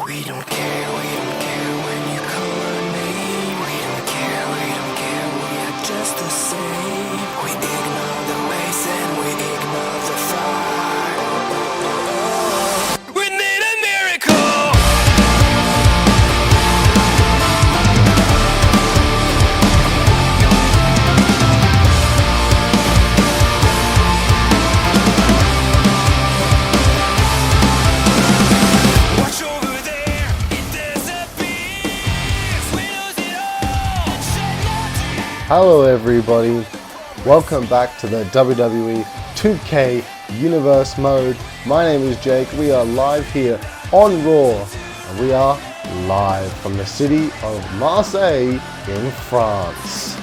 We don't care when you call our name. We don't care, we are just the same. We ignore the race and we ignore the fight. We need a miracle. Watch over there, it disappears. We lose it all. Shed no tears. Hello everybody, welcome back to the WWE 2K Universe mode. My name is Jake, we are live here on Raw, and we are live from the city of Marseille in France.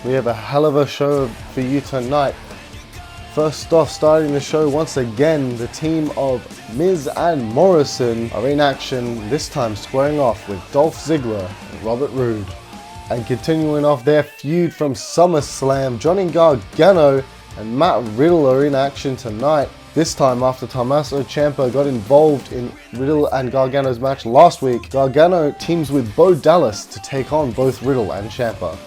We have a hell of a show for you tonight. First off, starting the show once again, the team of Miz and Morrison are in action, this time squaring off with Dolph Ziggler and Robert Roode. And continuing off their feud from SummerSlam, Johnny Gargano and Matt Riddle are in action tonight. This time after Tommaso Ciampa got involved in Riddle and Gargano's match last week, Gargano teams with Bo Dallas to take on both Riddle and Ciampa.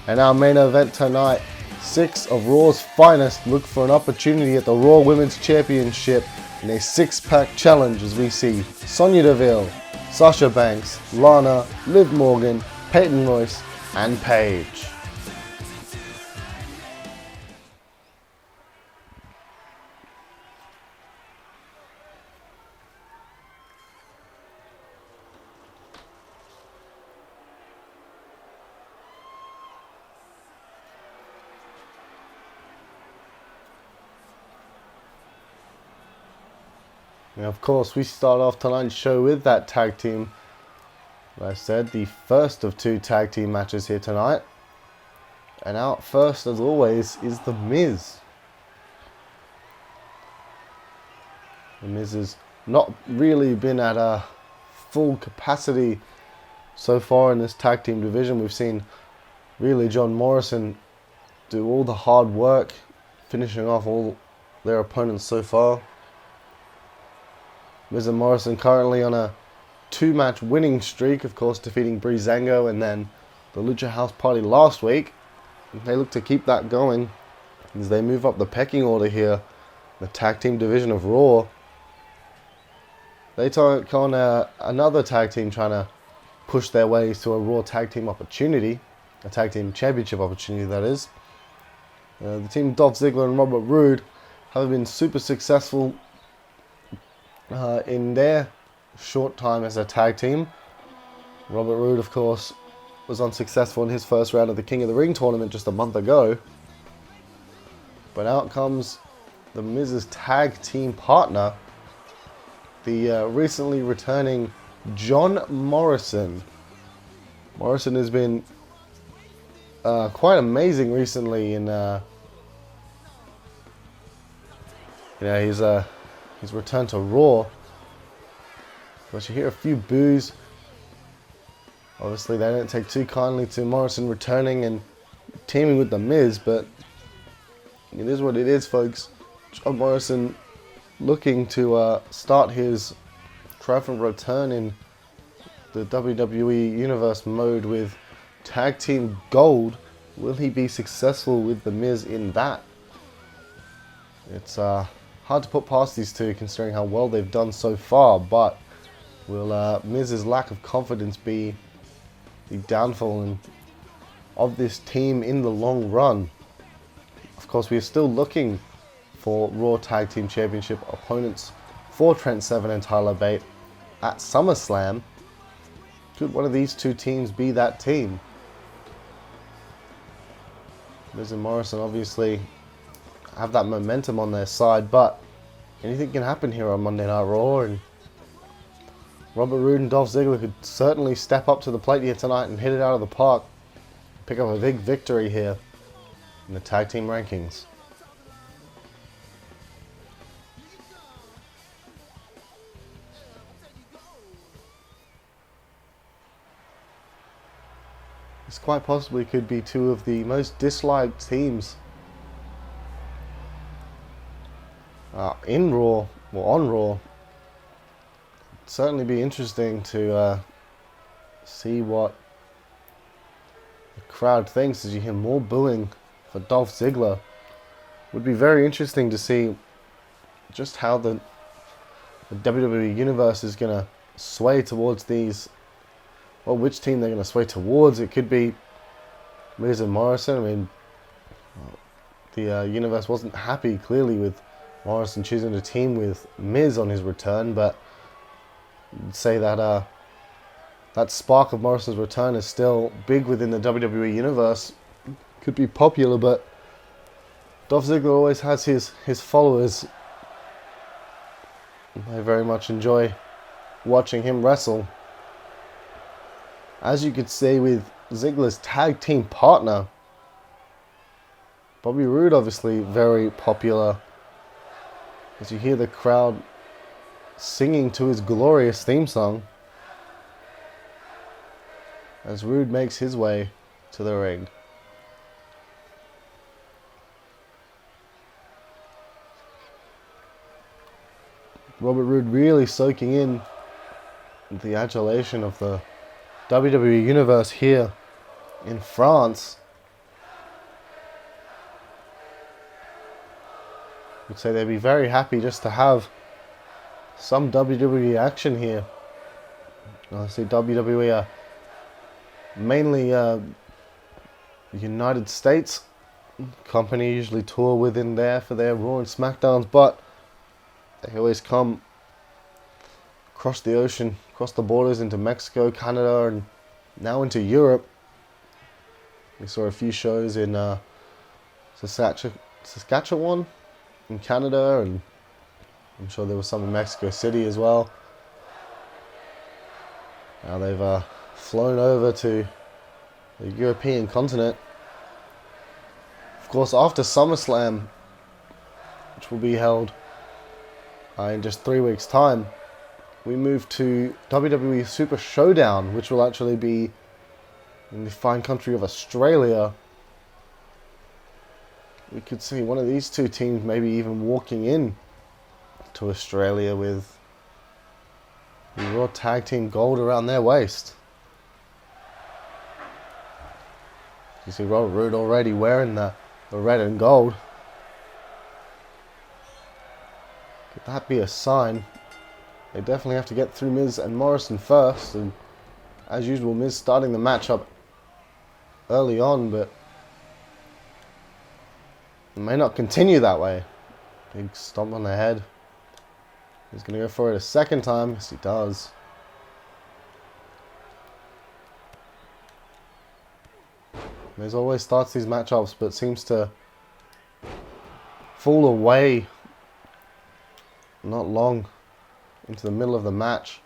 And our main event tonight, 6 of Raw's finest look for an opportunity at the Raw Women's Championship in a 6-pack challenge as we see Sonya Deville, Sasha Banks, Lana, Liv Morgan, Peyton, Royce and Paige. And of course, we start off tonight's show with that tag team. Like I said, the first of 2 tag team matches here tonight. And out first, as always, is The Miz. The Miz has not really been at a full capacity so far in this tag team division. We've seen really John Morrison do all the hard work, finishing off all their opponents so far. Miz and Morrison currently on a 2-match winning streak, of course defeating Breezango and then the Lucha House Party last week. They look to keep that going as they move up the pecking order here, the tag team division of Raw. They take on another tag team trying to push their way to a Raw tag team opportunity, a tag team championship opportunity that is. The team Dolph Ziggler and Robert Roode have been super successful in their short time as a tag team. Robert Roode, of course, was unsuccessful in his first round of the King of the Ring tournament just a month ago. But out comes the Miz's tag team partner, the recently returning John Morrison. Morrison has been quite amazing recently in his return to Raw. But you hear a few boos. Obviously, they don't take too kindly to Morrison returning and teaming with The Miz, but it is what it is, folks. John Morrison looking to start his triumphant return in the WWE Universe mode with Tag Team Gold. Will he be successful with The Miz in that? It's hard to put past these two considering how well they've done so far, but will Miz's lack of confidence be the downfall of this team in the long run? Of course, we are still looking for Raw Tag Team Championship opponents for Trent Seven and Tyler Bate at SummerSlam. Could one of these two teams be that team? Miz and Morrison obviously have that momentum on their side, but anything can happen here on Monday Night Raw, and Robert Roode and Dolph Ziggler could certainly step up to the plate here tonight and hit it out of the park. Pick up a big victory here in the tag team rankings. This quite possibly could be two of the most disliked teams in Raw, or on Raw. It'd certainly be interesting to see what the crowd thinks as you hear more booing for Dolph Ziggler. Would be very interesting to see just how the WWE Universe is going to sway towards these, well, which team they're going to sway towards. It could be Miz and Morrison. I mean, the Universe wasn't happy, clearly, with Morrison choosing to team with Miz on his return, but I'd say that that spark of Morrison's return is still big within the WWE Universe. Could be popular, but Dolph Ziggler always has his followers. I very much enjoy watching him wrestle. As you could see with Ziggler's tag team partner, Bobby Roode, obviously very popular. As you hear the crowd singing to his glorious theme song, as Roode makes his way to the ring. Robert Roode really soaking in the adulation of the WWE Universe here in France. I would say they'd be very happy just to have some WWE action here. I see WWE are mainly United States company, usually tour within there for their Raw and SmackDowns, but they always come across the ocean, across the borders into Mexico, Canada, and now into Europe. We saw a few shows in Saskatchewan in Canada, and I'm sure there was some in Mexico City as well. Now they've flown over to the European continent. Of course, after SummerSlam, which will be held in just 3 weeks' time, we move to WWE Super Showdown, which will actually be in the fine country of Australia. We could see one of these two teams maybe even walking in to Australia with the Raw Tag Team gold around their waist. You see Robert Roode already wearing the red and gold. Could that be a sign? They definitely have to get through Miz and Morrison first, and as usual, Miz starting the match up early on, but it may not continue that way. Big stomp on the head. He's going to go for it a second time. Yes, he does. Miz always starts these matchups, but seems to fall away not long into the middle of the match.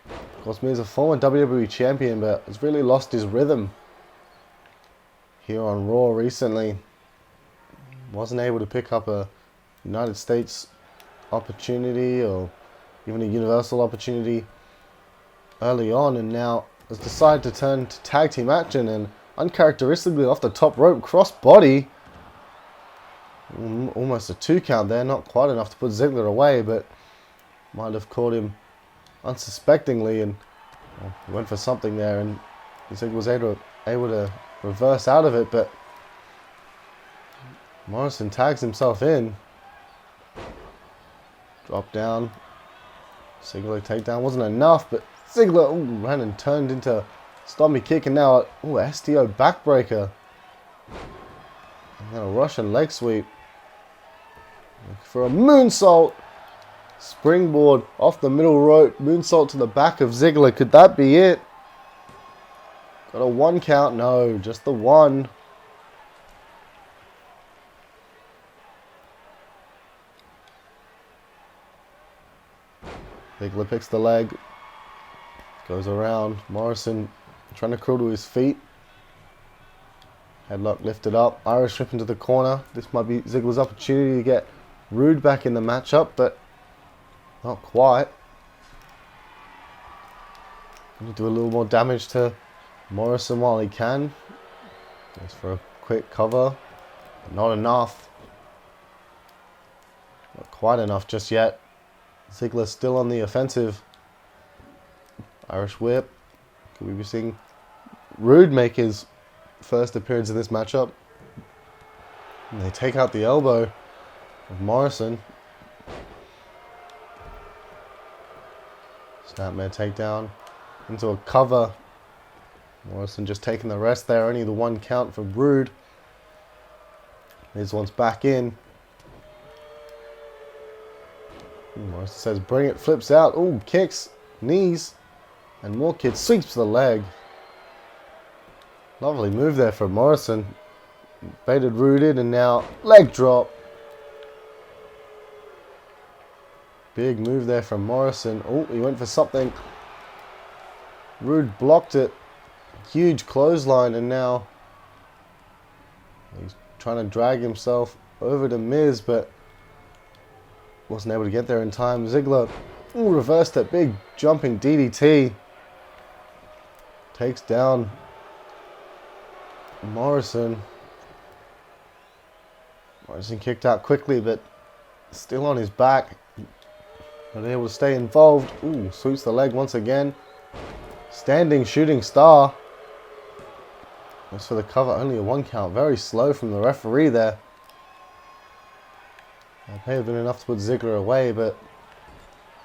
Of course, Miz is a former WWE champion, but has really lost his rhythm here on Raw recently. Wasn't able to pick up a United States opportunity or even a Universal opportunity early on, and now has decided to turn to tag team action, and uncharacteristically off the top rope crossbody. Almost a 2 count there, not quite enough to put Ziggler away, but might have caught him unsuspectingly, and went for something there, and Ziggler was able to reverse out of it, but Morrison tags himself in. Drop down. Ziggler takedown wasn't enough, but Ziggler ran and turned into stompy kick, and now STO backbreaker. And then a Russian leg sweep. For a moonsault. Springboard off the middle rope. Moonsault to the back of Ziggler. Could that be it? Got a 1 count? No, just the 1. Ziggler picks the leg. Goes around. Morrison trying to crawl to his feet. Headlock lifted up. Irish whip into the corner. This might be Ziggler's opportunity to get Roode back in the matchup, but not quite. Going to do a little more damage to Morrison while he can. Goes for a quick cover. But not enough. Not quite enough just yet. Ziggler still on the offensive. Irish whip. Could we be seeing Roode make his first appearance in this matchup? And they take out the elbow of Morrison. Snapmare takedown into a cover. Morrison just taking the rest there. Only the one count for Roode. Miz wants back in. Morrison says bring it, flips out. Ooh, kicks, knees, and more kicks. Sweeps to the leg. Lovely move there from Morrison. Baited Roode in and now leg drop. Big move there from Morrison. Oh, he went for something. Roode blocked it. Huge clothesline, and now he's trying to drag himself over to Miz, but wasn't able to get there in time. Ziggler reversed that big jumping DDT. Takes down Morrison. Morrison kicked out quickly, but still on his back. Not able to stay involved. Ooh, sweeps the leg once again. Standing shooting star. As for the cover, only a one count. Very slow from the referee there. That may have been enough to put Ziggler away, but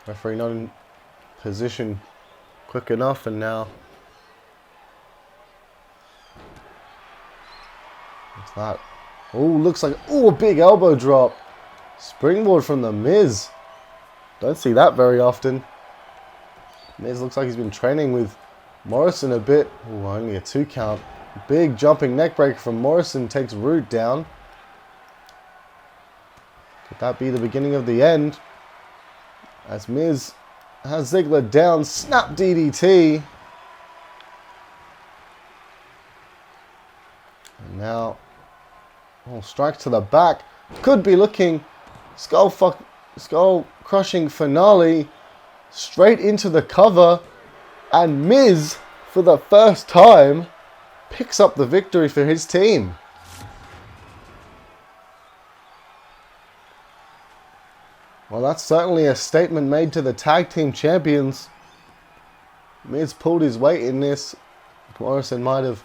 referee not in position quick enough, and now what's that? Oh, looks like a big elbow drop. Springboard from the Miz. Don't see that very often. Miz looks like he's been training with Morrison a bit. Oh, only a 2 count. Big jumping neckbreaker from Morrison takes Roode down. Could that be the beginning of the end? As Miz has Ziggler down. Snap DDT. And now, strike to the back. Could be looking skull crushing finale. Straight into the cover. And Miz, for the first time, picks up the victory for his team. Well, that's certainly a statement made to the tag team champions. Miz pulled his weight in this. Morrison might have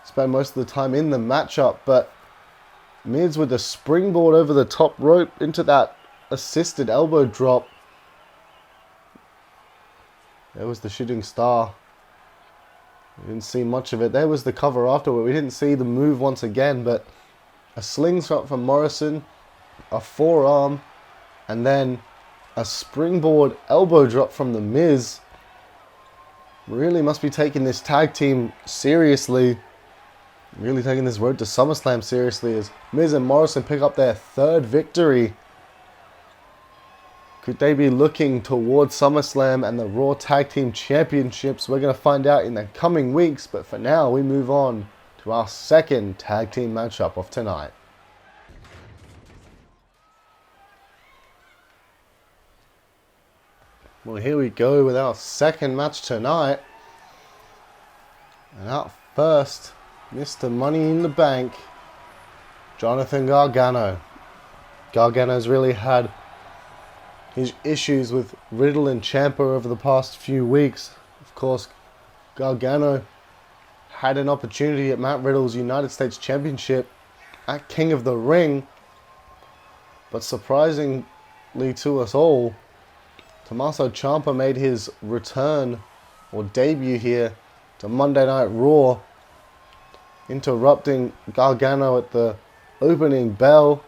spent most of the time in the matchup, but Miz with the springboard over the top rope into that assisted elbow drop. There was the shooting star. We didn't see much of it. There was the cover afterward. We didn't see the move once again, but a slingshot from Morrison, a forearm, and then a springboard elbow drop from the Miz. Really must be taking this tag team seriously. Really taking this road to SummerSlam seriously as Miz and Morrison pick up their 3rd victory. Could they be looking towards SummerSlam and the Raw Tag Team Championships? We're going to find out in the coming weeks, but for now we move on to our 2nd tag team matchup of tonight. Well, here we go with our 2nd match tonight. And up first, Mr. Money in the Bank, Jonathan Gargano. Gargano's really had his issues with Riddle and Ciampa over the past few weeks. Of course, Gargano had an opportunity at Matt Riddle's United States Championship at King of the Ring. But surprisingly to us all, Tommaso Ciampa made his return or debut here to Monday Night Raw, interrupting Gargano at the opening bell.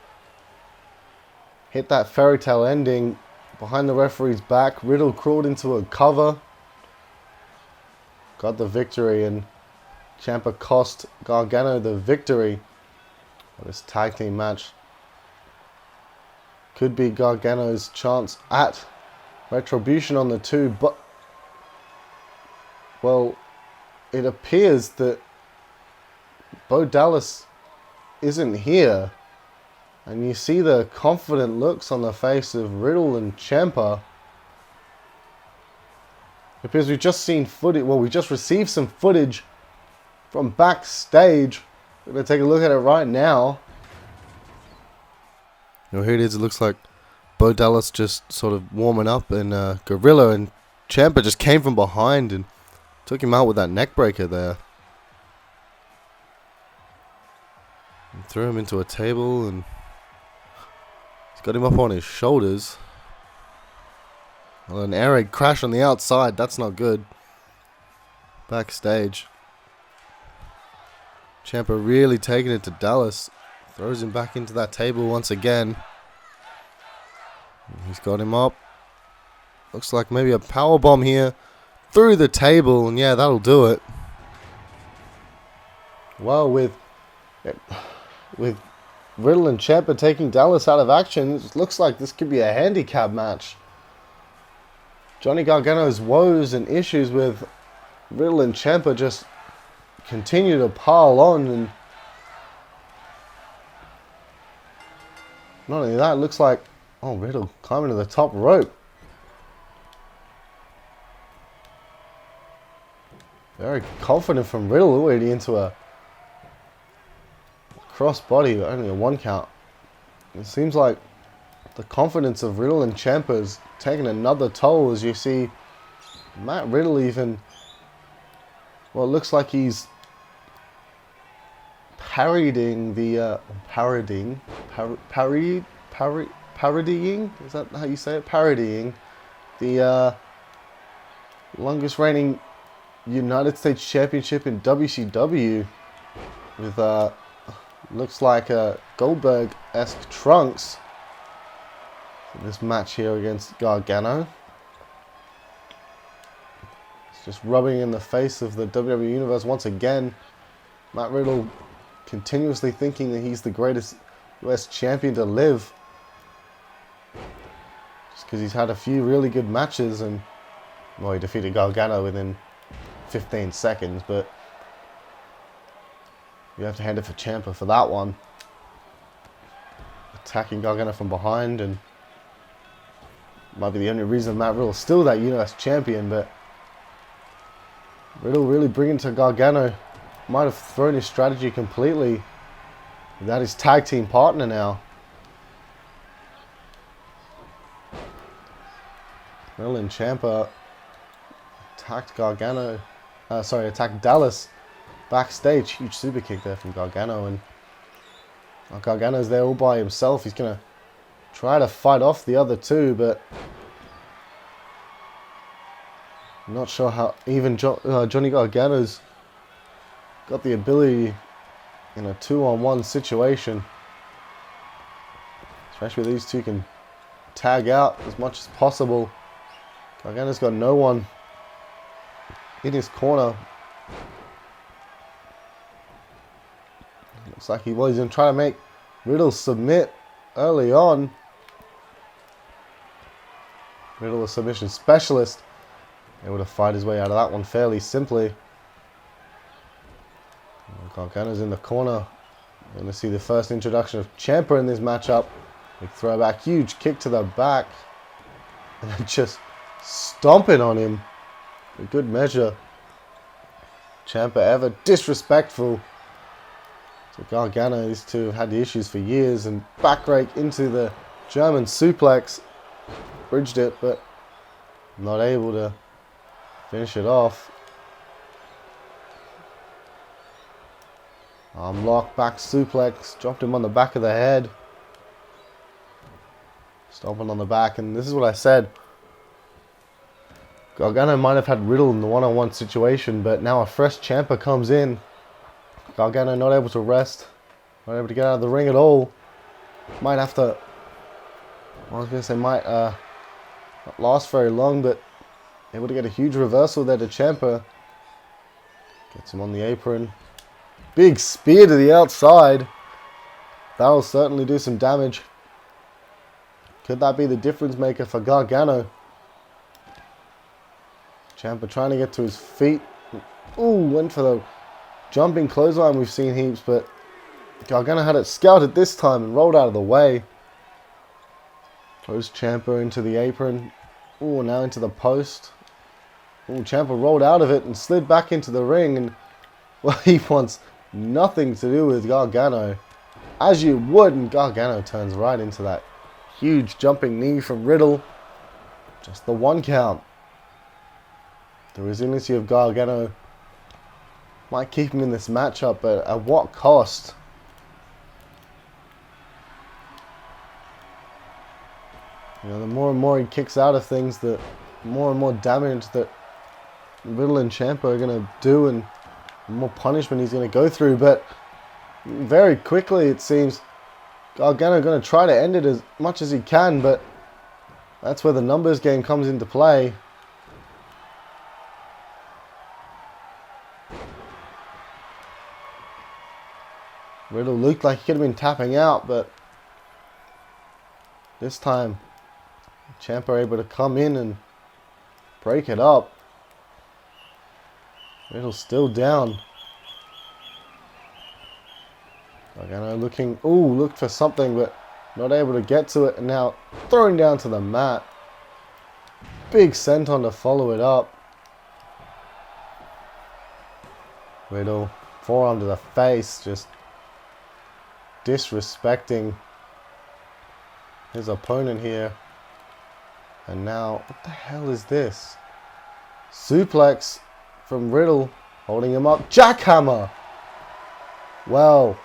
Hit that fairy tale ending behind the referee's back. Riddle crawled into a cover. Got the victory, and Ciampa cost Gargano the victory of this tag team match. Could be Gargano's chance at retribution on the 2, but well, it appears that Bo Dallas isn't here. And you see the confident looks on the face of Riddle and Ciampa. Because we've just seen footage, well, we just received some footage from backstage. We're going to take a look at it right now. Well, here it is. It looks like Bo Dallas just sort of warming up, and Gorilla and Ciampa just came from behind and took him out with that neck breaker there. And threw him into a table, and he's got him up on his shoulders. Well, an air raid crash on the outside, that's not good. Backstage. Ciampa really taking it to Dallas. Throws him back into that table once again. He's got him up. Looks like maybe a power bomb here through the table, and yeah, that'll do it. Well, with Riddle and Ciampa taking Dallas out of action, it looks like this could be a handicap match. Johnny Gargano's woes and issues with Riddle and Ciampa just continue to pile on, and not only that, it looks like Riddle climbing to the top rope. Very confident from Riddle, already into a crossbody, but only a 1 count. It seems like the confidence of Riddle and Ciampa is taking another toll, as you see Matt Riddle even, well, it looks like he's parodying the parodying, is that how you say it? Parodying the longest reigning United States Championship in WCW with looks like a Goldberg-esque trunks for this match here against Gargano. It's just rubbing in the face of the WWE Universe once again. Matt Riddle continuously thinking that he's the greatest US champion to live, just because he's had a few really good matches, and well, he defeated Gargano within 15 seconds, but you have to hand it for Ciampa for that one. Attacking Gargano from behind, and might be the only reason Matt Riddle's still that US champion, but Riddle really bringing to Gargano. Might have thrown his strategy completely without his tag team partner now. Riddle and Ciampa attacked attacked Dallas backstage. Huge super kick there from Gargano, and Gargano's there all by himself. He's gonna try to fight off the other two, but I'm not sure how even Johnny Gargano's got the ability in a 2-on-1 situation, especially these two can tag out as much as possible. Gargano's got no one in his corner. Looks like he's going to try to make Riddle submit early on. Riddle, a submission specialist, able to fight his way out of that one fairly simply. Gargano's in the corner. We're going to see the first introduction of Ciampa in this matchup. Big throwback, huge kick to the back, and then just stomping on him. A good measure. Ciampa ever disrespectful to Gargano. These two have had the issues for years, and back rake into the German suplex. Bridged it, but not able to finish it off. Arm lock, back suplex, dropped him on the back of the head. Stomping on the back, and this is what I said. Gargano might have had Riddle in the one-on-one situation, but now a fresh Ciampa comes in. Gargano not able to rest, not able to get out of the ring at all. Might have to, might not last very long, but able to get a huge reversal there to Ciampa. Gets him on the apron. Big spear to the outside. That'll certainly do some damage. Could that be the difference maker for Gargano? Ciampa trying to get to his feet. Ooh, went for the jumping clothesline we've seen heaps, but Gargano had it scouted this time and rolled out of the way. Throws Ciampa into the apron. Ooh, now into the post. Ooh, Ciampa rolled out of it and slid back into the ring, and well, he wants nothing to do with Gargano, as you would, and Gargano turns right into that Huge jumping knee from Riddle. Just the 1 count. The resiliency of Gargano might keep him in this matchup, but at what cost? You know, the more and more he kicks out of things, the more and more damage that Riddle and Ciampa are going to do, and the more punishment he's going to go through. But very quickly, it seems, Gargano going to try to end it as much as he can, but that's where the numbers game comes into play. Riddle looked like he could have been tapping out, but this time Ciampa able to come in and break it up. Riddle's still down. Gargano looking, looked for something, but not able to get to it, and now throwing down to the mat. Big senton to follow it up. Riddle, forearm to the face, just disrespecting his opponent here. And now, what the hell is this? Suplex from Riddle, holding him up. Jackhammer! Well,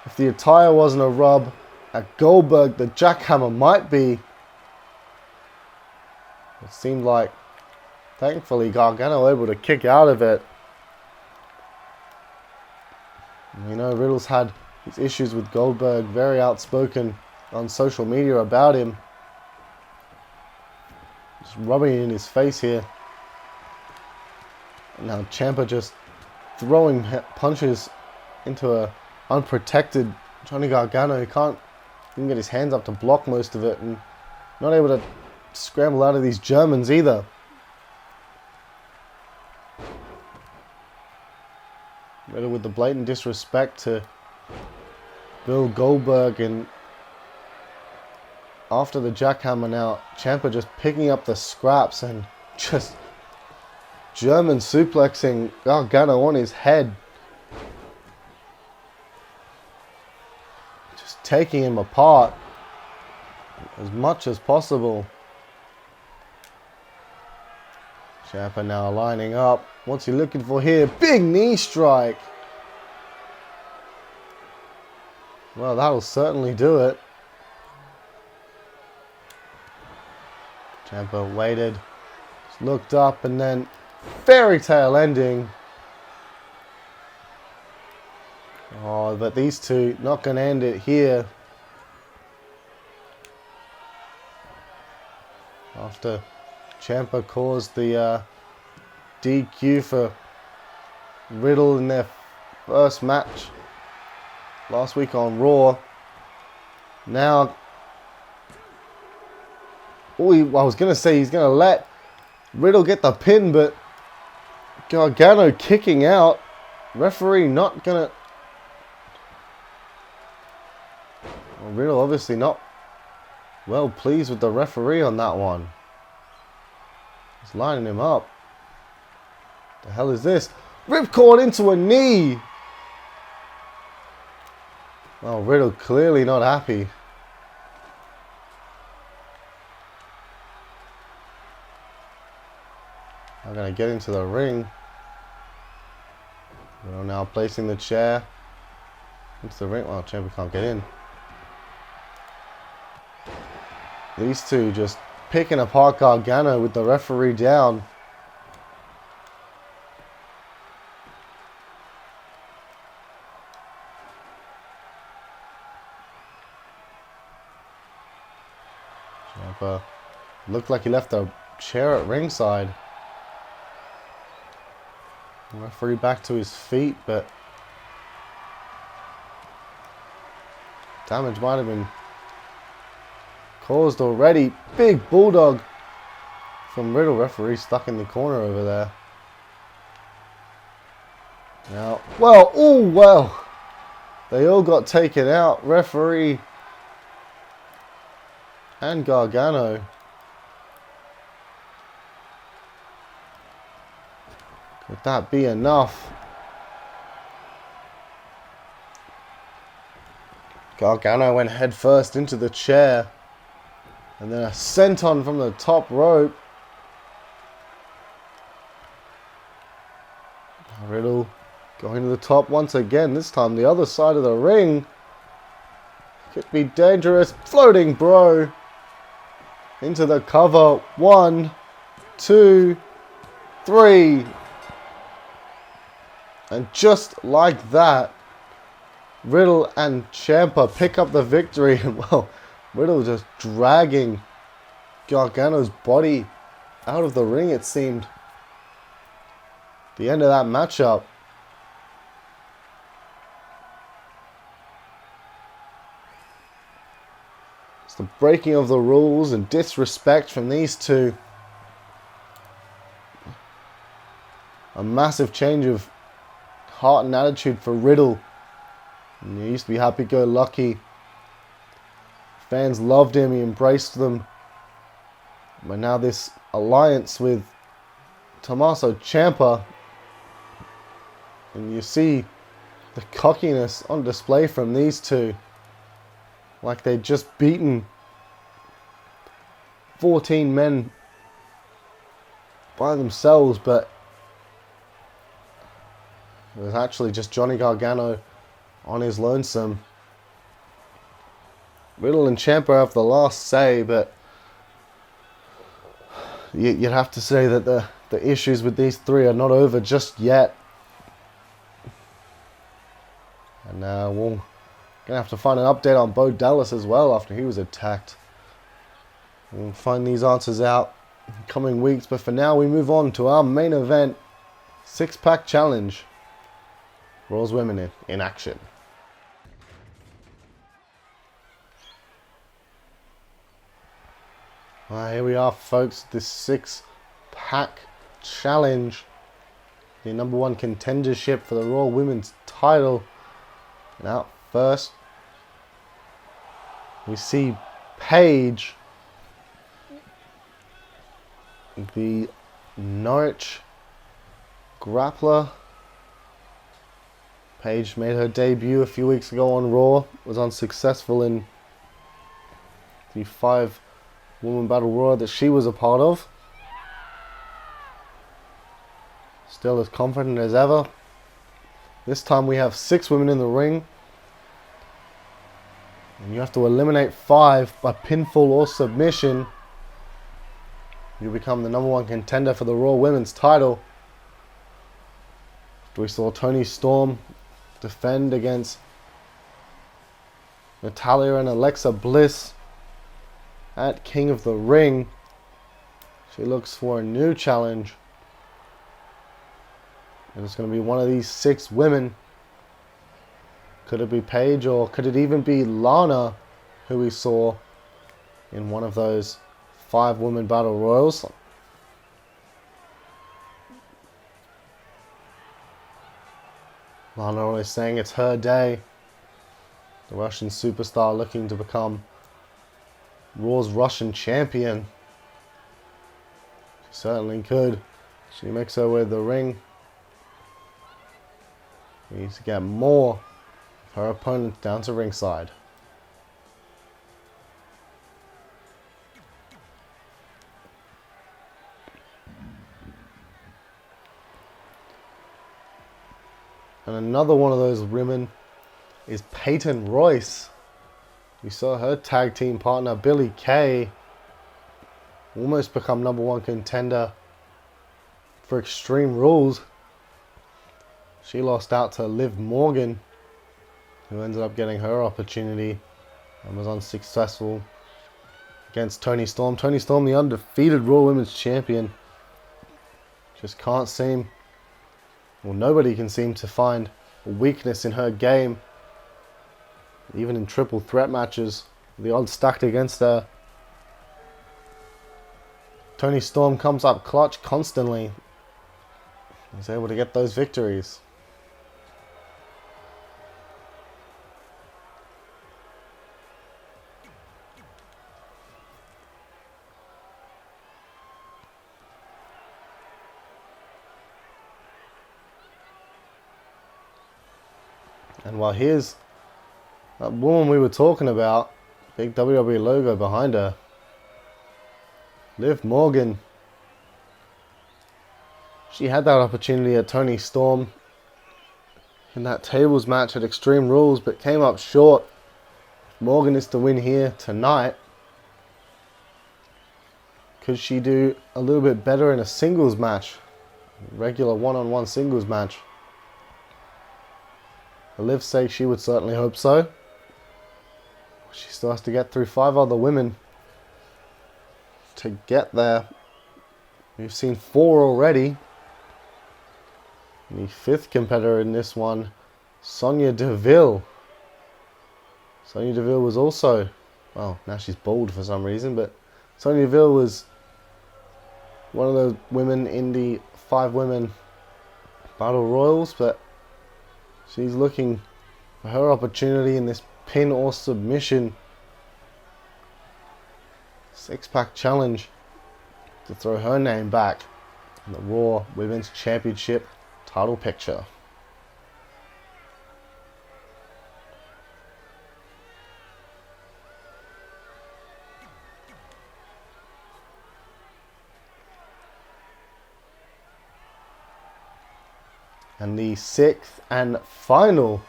if the attire wasn't a rub at Goldberg, the jackhammer might be. It seemed like, thankfully, Gargano able to kick out of it. You know, Riddle's had his issues with Goldberg, very outspoken on social media about him. Just rubbing it in his face here. And now Ciampa just throwing punches into a unprotected Johnny Gargano. He can't even get his hands up to block most of it, and not able to scramble out of these Germans either. Riddle with the blatant disrespect to Bill Goldberg, and after the jackhammer now, Ciampa just picking up the scraps and just German suplexing Gargano on his head. Just taking him apart as much as possible. Ciampa now lining up. What's he looking for here? Big knee strike. Well, that'll certainly do it. Ciampa waited, just looked up, and then fairy tale ending. Oh, but these two not going to end it here. After Ciampa caused the DQ for Riddle in their first match last week on Raw. Now, I was going to say he's going to let Riddle get the pin, but Gargano kicking out. Referee not going to... Well, Riddle obviously not well pleased with the referee on that one. He's lining him up. The hell is this? Ripcord into a knee. Oh, Riddle clearly not happy. I'm going to get into the ring. Riddle now placing the chair into the ring. Well, Ciampa can't get in. These two just picking apart Gargano with the referee down. Ciampa looked like he left the chair at ringside. The referee back to his feet, but damage might have been caused already. Big bulldog from Riddle. Referee stuck in the corner over there. Now, well, they all got taken out. Referee and Gargano. Could that be enough? Gargano went head first into the chair. And then a senton from the top rope. Riddle going to the top once again. This time the other side of the ring. Could be dangerous. Floating bro. Into the cover. 1, 2, 3. And just like that, Riddle and Ciampa pick up the victory. And well, Riddle just dragging Gargano's body out of the ring, it seemed. The end of that matchup. It's the breaking of the rules and disrespect from these two. A massive change of heart and attitude for Riddle. And he used to be happy-go-lucky. Fans loved him, he embraced them. But now this alliance with Tommaso Ciampa, and you see the cockiness on display from these two. Like they'd just beaten 14 men by themselves, but it was actually just Johnny Gargano on his lonesome. Riddle and Ciampa have the last say, but you'd have to say that the issues with these three are not over just yet. And we're going to have to find an update on Bo Dallas as well after he was attacked. We'll find these answers out in coming weeks, but for now we move on to our main event, 6-pack challenge. Raw's Women in action. Alright, here we are, folks. This 6-pack challenge. The #1 contendership for the Raw Women's title. And out first, we see Paige, the Norwich grappler. Paige made her debut a few weeks ago on Raw. Was unsuccessful in the 5-woman battle royal that she was a part of. Still as confident as ever. This time we have 6 women in the ring. And you have to eliminate 5 by pinfall or submission. You become the #1 contender for the Raw Women's title. We saw Toni Storm defend against Natalya and Alexa Bliss at King of the Ring. She looks for a new challenge. And it's going to be one of these 6 women. Could it be Paige, or could it even be Lana, who we saw in one of those 5-woman battle royals? Lana always saying it's her day. The Russian superstar looking to become Raw's Russian champion. She certainly could. She makes her way to the ring. She needs to get more of her opponents down to ringside. And another one of those women is Peyton Royce. We saw her tag team partner Billie Kay almost become #1 contender for Extreme Rules. She lost out to Liv Morgan, who ended up getting her opportunity and was unsuccessful against Toni Storm. Toni Storm, the undefeated Raw Women's Champion, just can't seem, well, nobody can seem to find a weakness in her game. Even in triple threat matches, the odds stacked against her. Toni Storm comes up clutch constantly. He's able to get those victories. And while here's that woman we were talking about, big WWE logo behind her. Liv Morgan. She had that opportunity at Toni Storm in that tables match at Extreme Rules, but came up short. Morgan is to win here tonight. Could she do a little bit better in a singles match? Regular one-on-one singles match. For Liv's sake, she would certainly hope so. She still has to get through 5 other women to get there. We've seen 4 already. And the 5th competitor in this one, Sonya Deville. Sonya Deville was also, well, now she's bald for some reason, but Sonya Deville was one of the women in the 5 women battle royals, but she's looking for her opportunity in this pin or submission 6-pack challenge to throw her name back in the Raw Women's Championship title picture. And the 6th and final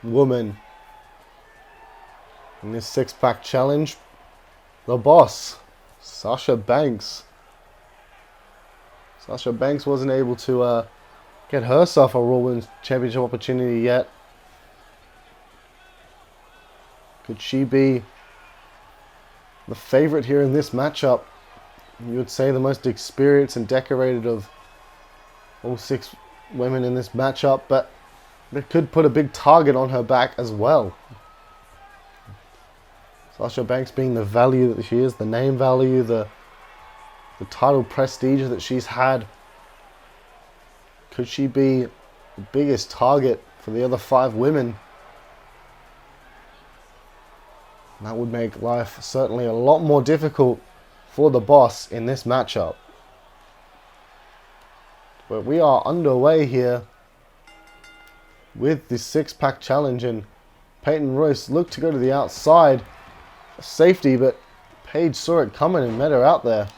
woman in this 6-pack challenge, the boss, Sasha Banks. Sasha Banks wasn't able to get herself a Raw Women's Championship opportunity yet. Could she be the favorite here in this matchup? You would say the most experienced and decorated of all 6 women in this matchup, but it could put a big target on her back as well. Sasha Banks being the value that she is, the name value, the title prestige that she's had. Could she be the biggest target for the other 5 women? That would make life certainly a lot more difficult for the boss in this matchup. But we are underway here with this 6-pack challenge, and Peyton and Royce looked to go to the outside for safety, but Paige saw it coming and met her out there.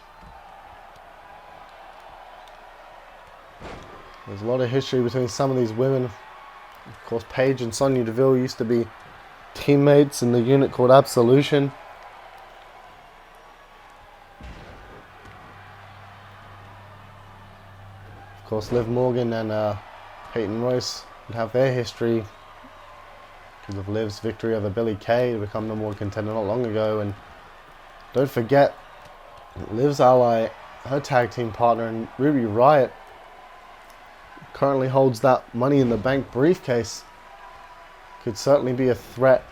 There's a lot of history between some of these women. Of course, Paige and Sonya Deville used to be teammates in the unit called Absolution. Of course, Liv Morgan and Peyton Royce would have their history because of Liv's victory over Billie Kay to become number 1 contender not long ago. And don't forget, Liv's ally, her tag team partner, and Ruby Riott, currently holds that Money in the Bank briefcase. Could certainly be a threat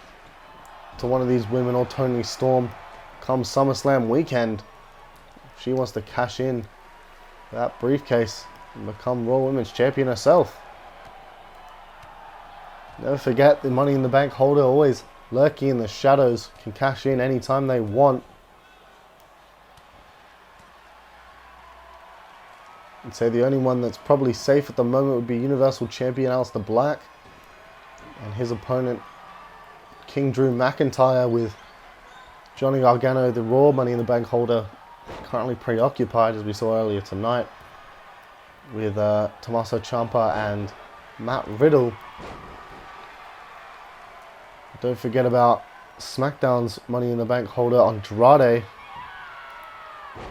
to one of these women or Toni Storm come SummerSlam weekend. If she wants to cash in that briefcase and become Raw Women's Champion herself. Never forget, the Money in the Bank holder, always lurking in the shadows, can cash in anytime they want. I'd say the only one that's probably safe at the moment would be Universal Champion Aleister Black and his opponent King Drew McIntyre, with Johnny Gargano, the Raw Money in the Bank holder, currently preoccupied, as we saw earlier tonight, with Tommaso Ciampa and Matt Riddle. Don't forget about SmackDown's Money in the Bank holder Andrade,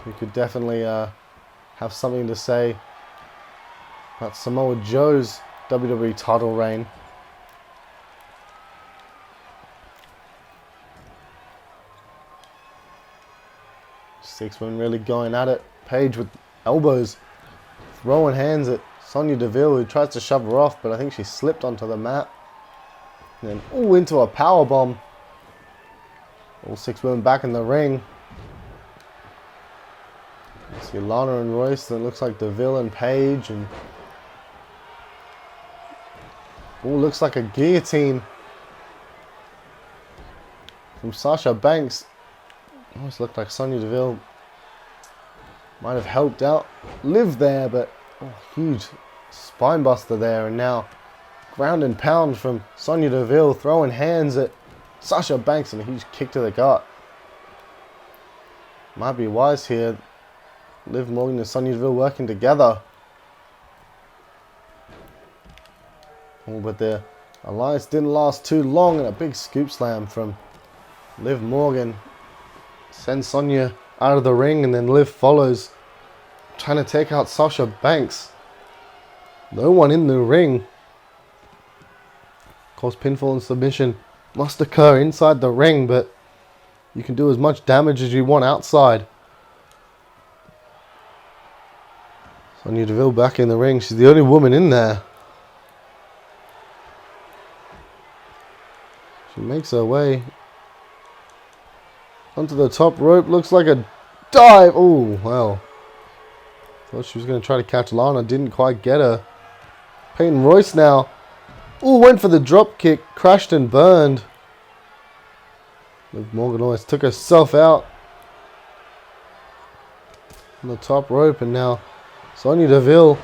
who could definitely have something to say about Samoa Joe's WWE title reign. Six women really going at it. Paige with elbows, throwing hands at Sonya Deville, who tries to shove her off, but I think she slipped onto the mat. And then, ooh, into a powerbomb. All 6 women back in the ring. You see Lana and Royce, then looks like Deville and Paige, and ooh, looks like a guillotine from Sasha Banks. Almost looked like Sonya Deville might have helped out Liv there, but huge spine buster there, and now ground and pound from Sonya Deville, throwing hands at Sasha Banks and a huge kick to the gut. Might be wise here. Liv Morgan and Sonya Deville working together. Oh, but the alliance didn't last too long, and a big scoop slam from Liv Morgan sends Sonya out of the ring, and then Liv follows, trying to take out Sasha Banks. No one in the ring. Of course, pinfall and submission must occur inside the ring, but you can do as much damage as you want outside. Sonya Deville back in the ring. She's the only woman in there. She makes her way onto the top rope. Looks like a dive. Oh, well. Thought she was going to try to catch Lana. Didn't quite get her. Peyton Royce now. Oh, went for the drop kick. Crashed and burned. Liv Morgan always took herself out on the top rope. And now Sonya Deville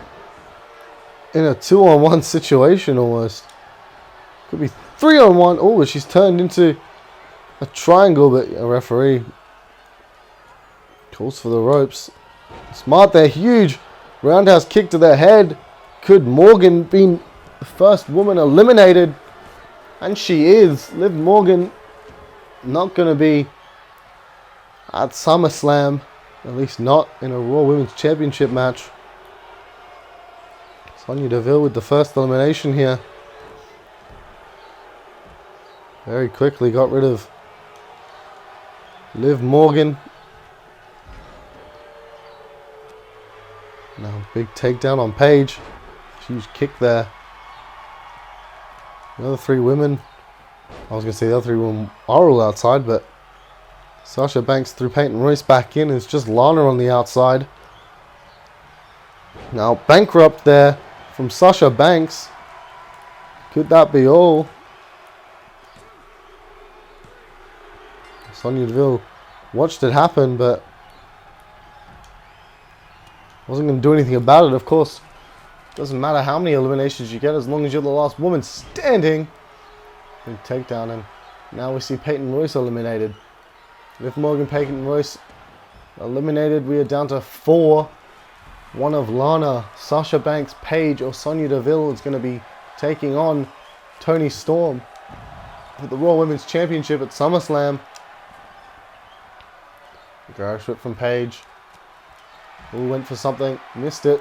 in a 2-on-1 situation almost. Could be 3-on-1. Oh, she's turned into a triangle, but a referee calls for the ropes. Smart there. Huge roundhouse kick to the head. Could Morgan be the first woman eliminated? And she is. Liv Morgan not going to be at SummerSlam. At least not in a Raw Women's Championship match. Sonya Deville with the first elimination here. Very quickly got rid of Liv Morgan. Now big takedown on Paige. Huge kick there. The other three women. I was going to say the other three women are all outside, but Sasha Banks threw Peyton Royce back in. It's just Lana on the outside. Now bankrupt there from Sasha Banks. Could that be all? Sonya Deville watched it happen, but wasn't going to do anything about it, of course. Doesn't matter how many eliminations you get as long as you're the last woman standing. Big takedown, and now we see Peyton Royce eliminated. Liv Morgan, Peyton Royce eliminated. We are down to 4. One of Lana, Sasha Banks, Paige, or Sonya Deville is going to be taking on Toni Storm for the Raw Women's Championship at SummerSlam. Garage whip from Paige. Ooh, went for something. Missed it.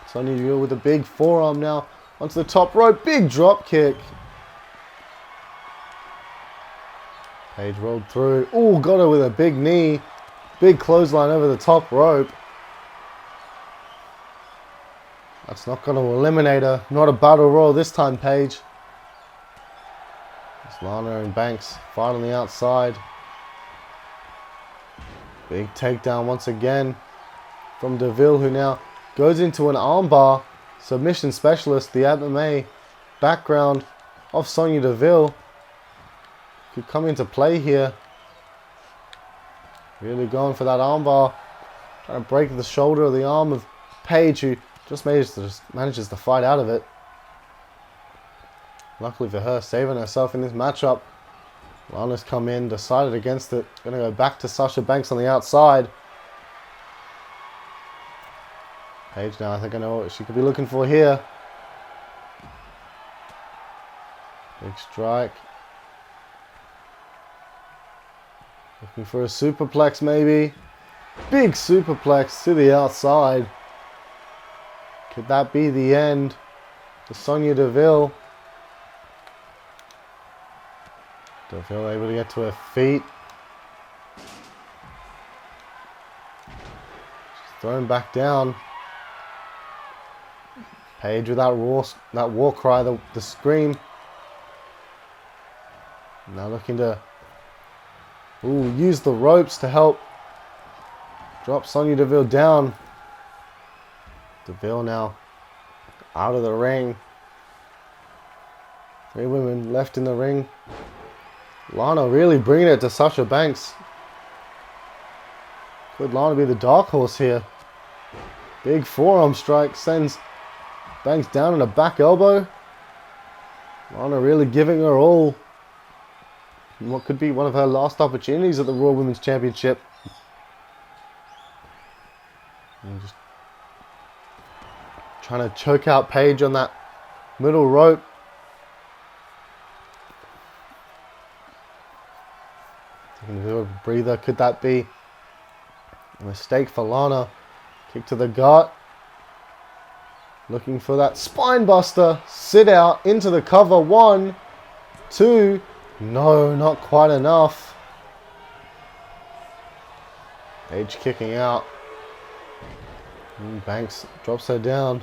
Sonya Deville with a big forearm now. Onto the top rope. Big drop kick. Paige rolled through. Ooh, got her with a big knee. Big clothesline over the top rope. That's not going to eliminate her. Not a battle royal this time, Paige. It's Lana and Banks fight on the outside. Big takedown once again from Deville, who now goes into an armbar. Submission specialist, the MMA background of Sonya Deville could come into play here. Really going for that armbar. Trying to break the shoulder or the arm of Paige, who just manages to fight out of it. Luckily for her, saving herself in this matchup. Lana's come in, decided against it. Going to go back to Sasha Banks on the outside. Paige now, I think I know what she could be looking for here. Big strike. Looking for a superplex maybe. Big superplex to the outside. Could that be the end for Sonya Deville? Deville able to get to her feet. She's thrown back down. Paige with that war cry, the scream. Now looking to use the ropes to help drop Sonya Deville down. Deville now out of the ring. 3 women left in the ring. Lana really bringing it to Sasha Banks. Could Lana be the dark horse here? Big forearm strike sends Banks down in a back elbow. Lana really giving her all in what could be one of her last opportunities at the Raw Women's Championship. And just trying to choke out Paige on that middle rope. Taking a bit of a breather. Could that be a mistake for Lana? Kick to the gut. Looking for that spine buster. Sit out into the cover. 1, 2. No, not quite enough. Paige kicking out. Banks drops her down.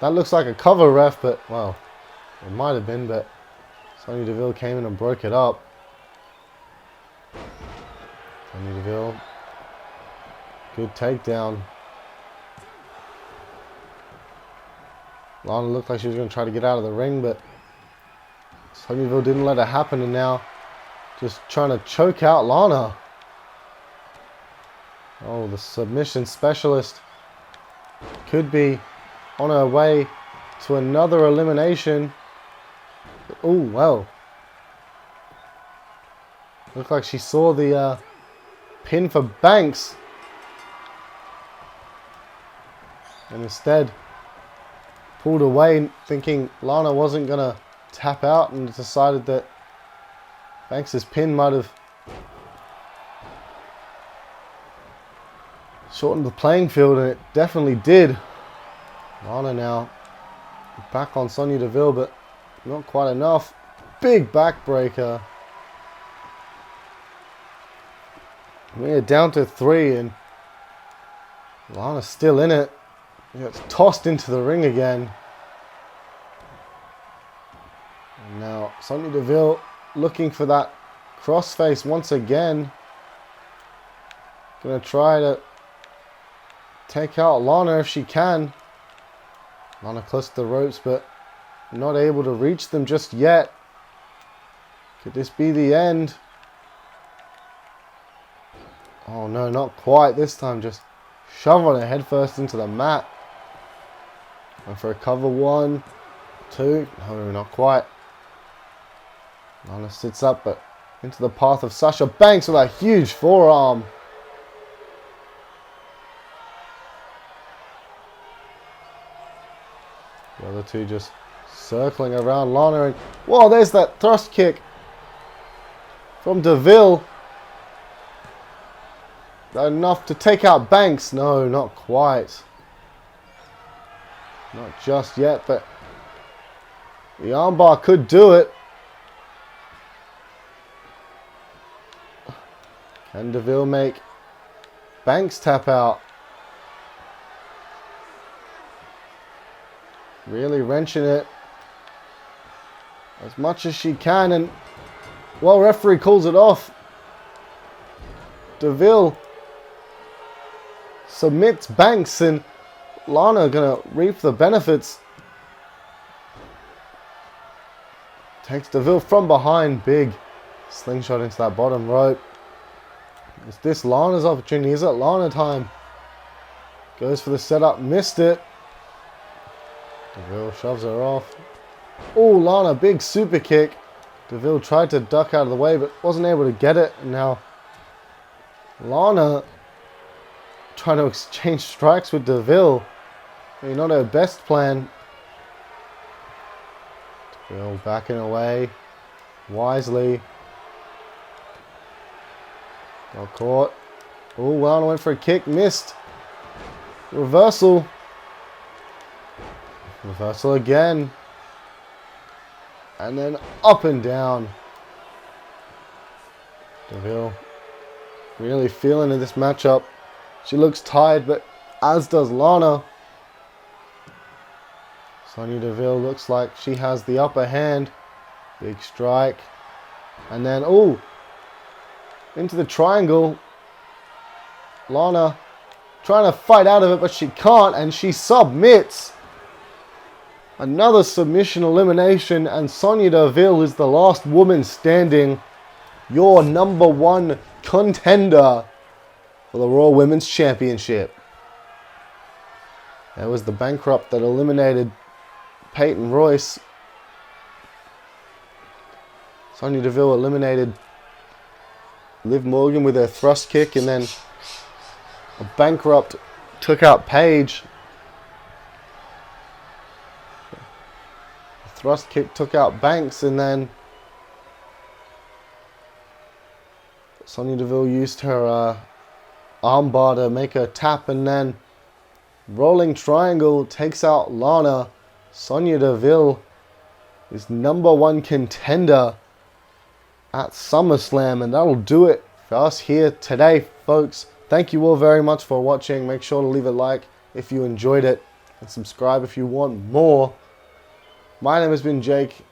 That looks like a cover, ref, but, well, it might have been, but Sonya Deville came in and broke it up. Sonya Deville. Good takedown. Lana looked like she was going to try to get out of the ring, but Sonya Deville didn't let it happen, and now just trying to choke out Lana. Oh, the submission specialist could be on her way to another elimination. Oh, well. Looked like she saw the pin for Banks. And instead pulled away, thinking Lana wasn't going to tap out, and decided that Banks' pin might have shortened the playing field, and it definitely did. Lana now back on Sonya Deville, but not quite enough. Big backbreaker. We're down to 3, and Lana's still in it. He gets tossed into the ring again. And now Sonya Deville looking for that crossface once again. Gonna try to take out Lana if she can. Lana close to the ropes, but not able to reach them just yet. Could this be the end? Oh no, not quite. This time just shoveling her head first into the mat. And for a cover. 1, 2. No, not quite. Lana sits up, but into the path of Sasha Banks with a huge forearm. The other two just circling around Lana, and whoa, there's that thrust kick from Deville. Enough to take out Banks. No, not quite. Not just yet, but the armbar could do it. Can Deville make Banks tap out? Really wrenching it as much as she can, and well, referee calls it off. Deville submits Banks, and Lana gonna reap the benefits. Takes Deville from behind. Big slingshot into that bottom rope. Is this Lana's opportunity? Is it Lana time? Goes for the setup. Missed it. Deville shoves her off. Oh, Lana, big super kick. Deville tried to duck out of the way, but wasn't able to get it. And now Lana trying to exchange strikes with Deville. Maybe not her best plan. Deville backing away wisely. Got caught. Oh, Lana went for a kick. Missed. Reversal. Reversal again. And then up and down. Deville really feeling in this matchup. She looks tired, but as does Lana. Sonya Deville looks like she has the upper hand. Big strike. And then, oh, into the triangle. Lana trying to fight out of it, but she can't, and she submits. Another submission elimination, and Sonya Deville is the last woman standing. Your #1 contender for the Raw Women's Championship. That was the bankrupt that eliminated Peyton Royce. Sonya Deville eliminated Liv Morgan with her thrust kick, and then a bankrupt took out Paige. The thrust kick took out Banks, and then Sonya Deville used her armbar to make her tap, and then rolling triangle takes out Lana. Sonya Deville is #1 contender at SummerSlam, and that'll do it for us here today, folks. Thank you all very much for watching. Make sure to leave a like if you enjoyed it, and subscribe if you want more. My name has been Jake.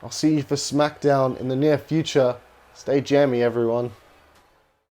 I'll see you for SmackDown in the near future. Stay jammy, everyone.